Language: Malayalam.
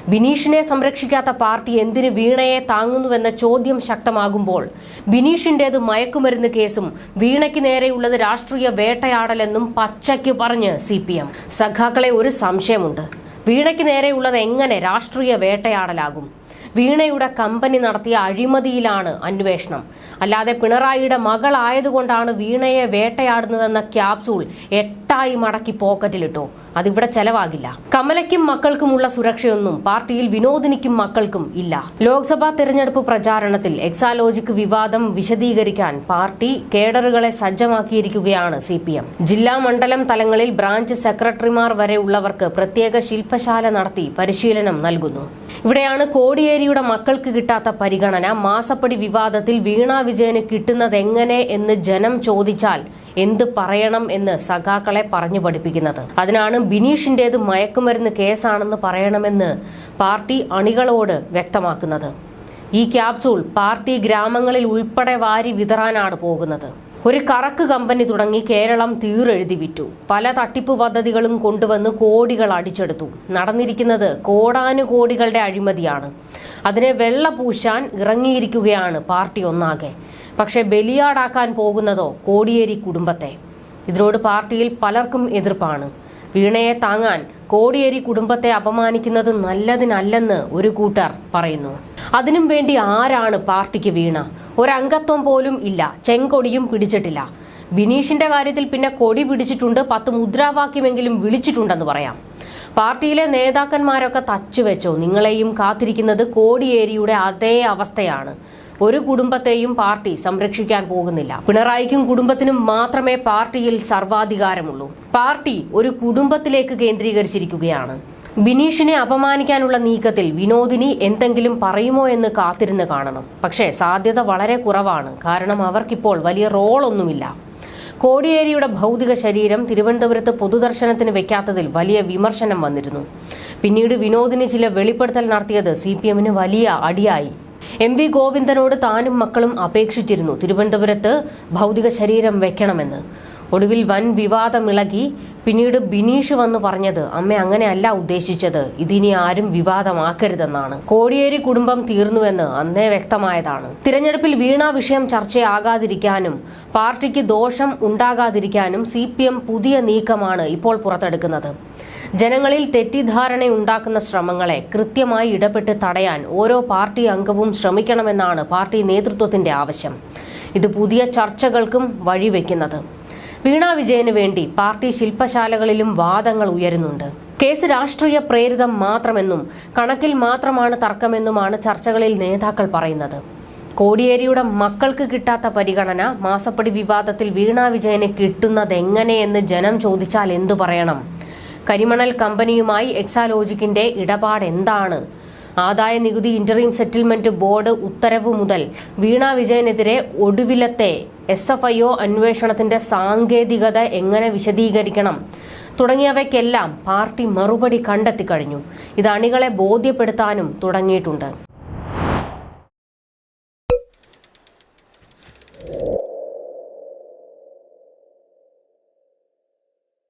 ബിനീഷിനെ സംരക്ഷിക്കാത്ത പാർട്ടി എന്തിന് വീണയെ താങ്ങുന്നുവെന്ന ചോദ്യം ശക്തമാകുമ്പോൾ ബിനീഷിന്റേത് മയക്കുമരുന്ന് കേസും വീണയ്ക്ക് നേരെയുള്ളത് രാഷ്ട്രീയ വേട്ടയാടലെന്നും പച്ചയ്ക്ക് പറഞ്ഞ് CPM. സഖാക്കളെ, ഒരു സംശയമുണ്ട്. വീണയ്ക്ക് നേരെയുള്ളത് എങ്ങനെ രാഷ്ട്രീയ വേട്ടയാടലാകും? വീണയുടെ കമ്പനി നടത്തിയ അഴിമതിയിലാണ് അന്വേഷണം. അല്ലാതെ പിണറായിയുടെ മകളായതുകൊണ്ടാണ് വീണയെ വേട്ടയാടുന്നതെന്ന ക്യാപ്സൂൾ 8 മടക്കി പോക്കറ്റിലിട്ടോ. അതിവിടെ ചെലവാകില്ല. കമലയ്ക്കും മക്കൾക്കുമുള്ള സുരക്ഷയൊന്നും പാർട്ടിയിൽ വിനോദിനിക്കും മക്കൾക്കും ഇല്ല. ലോക്സഭാ തെരഞ്ഞെടുപ്പ് പ്രചാരണത്തിൽ എക്സാലോജിക് വിവാദം വിശദീകരിക്കാൻ പാർട്ടി കേഡറുകളെ സജ്ജമാക്കിയിരിക്കുകയാണ് CPM. ജില്ലാ മണ്ഡലം തലങ്ങളിൽ ബ്രാഞ്ച് സെക്രട്ടറിമാർ വരെ ഉള്ളവർക്ക് പ്രത്യേക ശില്പശാല നടത്തി പരിശീലനം നൽകുന്നു. ഇവിടെയാണ് കോടിയേരിയുടെ മക്കൾക്ക് കിട്ടാത്ത പരിഗണന. മാസപ്പടി വിവാദത്തിൽ വീണ വിജയന് കിട്ടുന്നതെങ്ങനെ എന്ന് ജനം ചോദിച്ചാൽ എന്ത് പറയണം എന്ന് സഖാക്കളെ പറഞ്ഞു പഠിപ്പിക്കുന്നത്. അതിനാണ് ബിനീഷിന്റേത് മയക്കുമരുന്ന് കേസാണെന്ന് പറയണമെന്ന് പാർട്ടി അണികളോട് വ്യക്തമാക്കുന്നത്. ഈ ക്യാപ്സൂൾ പാർട്ടി ഗ്രാമങ്ങളിൽ ഉൾപ്പെടെ വാരി വിതറാനാണ് പോകുന്നത്. ഒരു കറക്ക് കമ്പനി തുടങ്ങി കേരളം തീരെഴുതി വിറ്റു. പല തട്ടിപ്പ് പദ്ധതികളും കൊണ്ടുവന്ന് കോടികൾ അടിച്ചെടുത്തു. നടന്നിരിക്കുന്നത് കോടാനുകോടികളുടെ അഴിമതിയാണ്. അതിനെ വെള്ളപൂശാൻ ഇറങ്ങിയിരിക്കുകയാണ് പാർട്ടി ഒന്നാകെ. പക്ഷെ ബലിയാടാക്കാൻ പോകുന്നതോ കോടിയേരി കുടുംബത്തെ. ഇതിനോട് പാർട്ടിയിൽ പലർക്കും എതിർപ്പാണ്. വീണയെ താങ്ങാൻ കോടിയേരി കുടുംബത്തെ അപമാനിക്കുന്നത് നല്ലതിനല്ലെന്ന് ഒരു കൂട്ടർ പറയുന്നു. അതിനും വേണ്ടി ആരാണ് പാർട്ടിക്ക് വീണ? ഒരംഗത്വം പോലും ഇല്ല, ചെങ്കൊടിയും പിടിച്ചിട്ടില്ല. ബിനീഷിന്റെ കാര്യത്തിൽ പിന്നെ കൊടി പിടിച്ചിട്ടുണ്ട്, 10 മുദ്രാവാക്യമെങ്കിലും വിളിച്ചിട്ടുണ്ടെന്ന് പറയാം. പാർട്ടിയിലെ നേതാക്കന്മാരൊക്കെ തച്ചുവെച്ചോ? നിങ്ങളെയും കാത്തിരിക്കുന്നത് കോടിയേരിയുടെ അതേ അവസ്ഥയാണ്. ഒരു കുടുംബത്തെയും പാർട്ടി സംരക്ഷിക്കാൻ പോകുന്നില്ല. പിണറായിക്കും കുടുംബത്തിനും മാത്രമേ പാർട്ടിയിൽ സർവാധികാരമുള്ളൂ. പാർട്ടി ഒരു കുടുംബത്തിലേക്ക് കേന്ദ്രീകരിച്ചിരിക്കുകയാണ്. ബിനീഷിനെ അപമാനിക്കാനുള്ള നീക്കത്തിൽ വിനോദിനി എന്തെങ്കിലും പറയുമോ എന്ന് കാത്തിരുന്ന് കാണണം. പക്ഷേ സാധ്യത വളരെ കുറവാണ്. കാരണം അവർക്കിപ്പോൾ വലിയ റോളൊന്നുമില്ല. കോടിയേരിയുടെ ഭൗതിക ശരീരം തിരുവനന്തപുരത്ത് പൊതുദർശനത്തിന് വെക്കാത്തതിൽ വലിയ വിമർശനം വന്നിരുന്നു. പിന്നീട് വിനോദിനി ചില വെളിപ്പെടുത്തൽ നടത്തിയത് CPMന് വലിയ അടിയായി. MV ഗോവിന്ദനോട് താനും മക്കളും അപേക്ഷിച്ചിരുന്നു തിരുവനന്തപുരത്ത് ഭൗതിക ശരീരം വെക്കണമെന്ന്. ഒടുവിൽ വൻ വിവാദമിളകി. പിന്നീട് ബിനീഷ് വന്ന് പറഞ്ഞത് അമ്മ അങ്ങനെയല്ല ഉദ്ദേശിച്ചത്, ഇതിനി ആരും വിവാദമാക്കരുതെന്നാണ്. കോടിയേരി കുടുംബം തീർന്നുവെന്ന് അന്നേ വ്യക്തമായതാണ്. തിരഞ്ഞെടുപ്പിൽ വീണ വിഷയം ചർച്ചയാകാതിരിക്കാനും പാർട്ടിക്ക് ദോഷം ഉണ്ടാകാതിരിക്കാനും CPM പുതിയ നീക്കമാണ് ഇപ്പോൾ പുറത്തെടുക്കുന്നത്. ജനങ്ങളിൽ തെറ്റിദ്ധാരണയുണ്ടാക്കുന്ന ശ്രമങ്ങളെ കൃത്യമായി ഇടപെട്ട് തടയാൻ ഓരോ പാർട്ടി അംഗവും ശ്രമിക്കണമെന്നാണ് പാർട്ടി നേതൃത്വത്തിന്റെ ആവശ്യം. ഇത് പുതിയ ചർച്ചകൾക്കും വഴിവെക്കുന്നത്. വീണ വിജയന് വേണ്ടി പാർട്ടി ശില്പശാലകളിലും വാദങ്ങൾ ഉയരുന്നുണ്ട്. കേസ് രാഷ്ട്രീയ പ്രേരിതം മാത്രമെന്നും കണക്കിൽ മാത്രമാണ് തർക്കമെന്നുമാണ് ചർച്ചകളിൽ നേതാക്കൾ പറയുന്നത്. കോടിയേരിയുടെ മക്കൾക്ക് കിട്ടാത്ത പരിഗണന, മാസപ്പടി വിവാദത്തിൽ വീണ വിജയന് കിട്ടുന്നതെങ്ങനെയെന്ന് ജനം ചോദിച്ചാൽ എന്തു പറയണം? കരിമണൽ കമ്പനിയുമായി എക്സാലോജിക്കിന്റെ ഇടപാട് എന്താണ്? ആദായ നികുതി ഇന്ററിം സെറ്റിൽമെന്റ് ബോർഡ് ഉത്തരവ് മുതൽ വീണ വിജയനെതിരെ ഒടുവിലത്തെ SFIO അന്വേഷണത്തിന്റെ സാങ്കേതികത എങ്ങനെ വിശദീകരിക്കണം തുടങ്ങിയവയ്ക്കെല്ലാം പാർട്ടി മറുപടി കണ്ടെത്തിക്കഴിഞ്ഞു. ഇത് അണികളെ ബോധ്യപ്പെടുത്താനും തുടങ്ങിയിട്ടുണ്ട്.